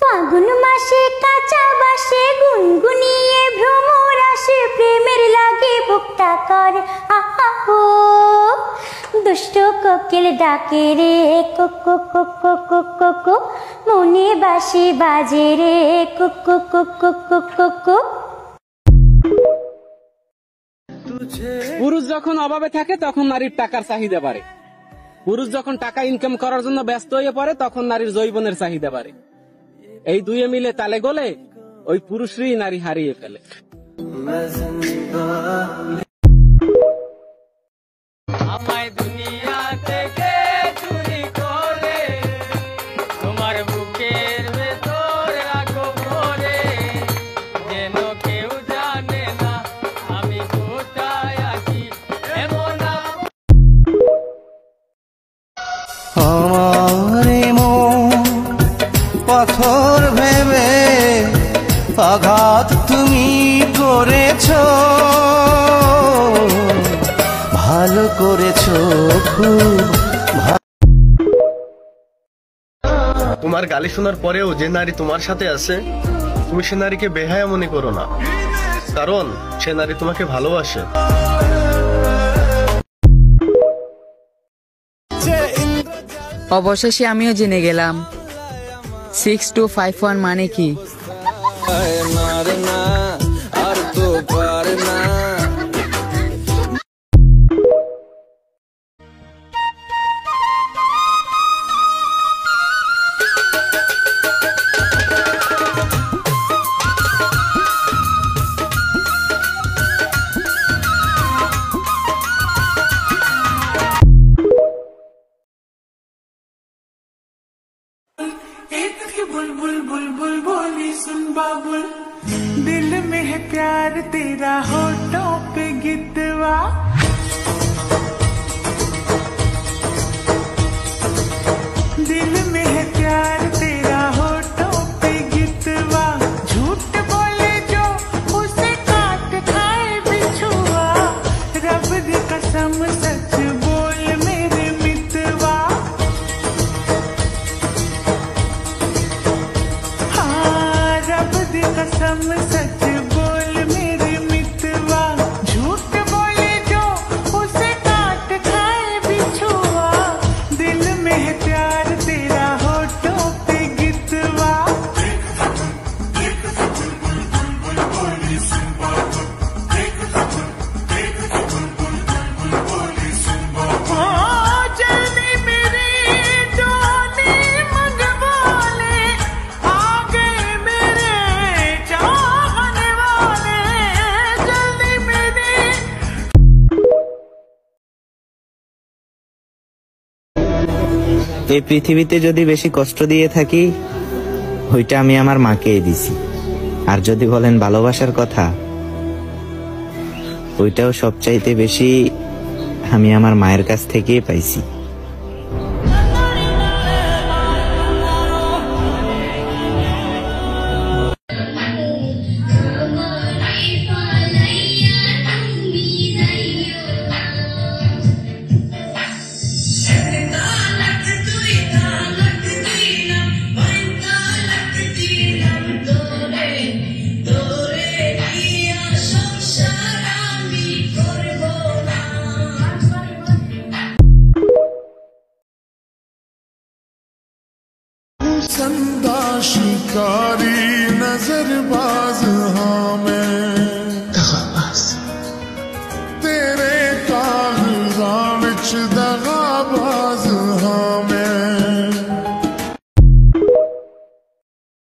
ফাগুন মাসে কাঁচা বাসে গুনগুনিয়ে ভ্রমর আসে, প্রেমের লাগে বুকটা করে আহা হো। দুষ্ট কোকিল ডাকে রে কোকো কোকো কোকো কো, মনে বাঁশি বাজে রে কোকো কোকো কোকো কো। পুরুষ যখন অভাবে থাকে তখন নারীর টাকার চাহিদা বাড়ে, পুরুষ যখন টাকা ইনকাম করার জন্য ব্যস্ত হয়ে পড়ে তখন নারীর যৌবনের চাহিদা বাড়ে। এই দুয়ে মিলে তালে গলে ওই পুরুষরই নারী হারিয়ে ফেলে। আমায় দুনিয়া থেকে চুরি করে তোমার বুকের ভেতর রাখো ভরে, যেন কেউ জানে না আমি কোথায় আছি এমন। আমার মন পাথর ভেবে আঘাত তুমি করেছো, ভালো করেছো খুব। তোমার গালি শোনার পরেও যে নারী তোমার সাথে আছে, তুমি সে নারীকে বেহায়া মনে করো না, কারণ সে নারী তোমাকে ভালোবাসে। অবশেষে আমিও জেনে গেলাম 6251 মানে কি। बुलबुल बुलबुल बोली सुन बाबुल, दिल में है प्यार तेरा होठों पे गितवा, दिल में है प्यार तेरा होठों पे गितवा, झूठ बोले जो उसे काट खाए बिछुआ, रब दी कसम सच बोल मेरे मितवा, कसम सच बोल मेरे मितवा, झूठ बोले जो उसे काट खाए बिछुआ, दिल में है प्यार तेरा होठों पे गितवा। जल्दी मेरी डोली मंगवा ले, आ गए मेरे चाहने वाले, जल्दी मेरी। এই পৃথিবীতে যদি বেশি কষ্ট দিয়ে থাকি, ওইটা আমি আমার মাকে দিছি। আর যদি বলেন ভালোবাসার কথা, ওইটাও সবচাইতে বেশি আমি আমার মায়ের কাছ থেকেই পাইছি। चंदा शिकारी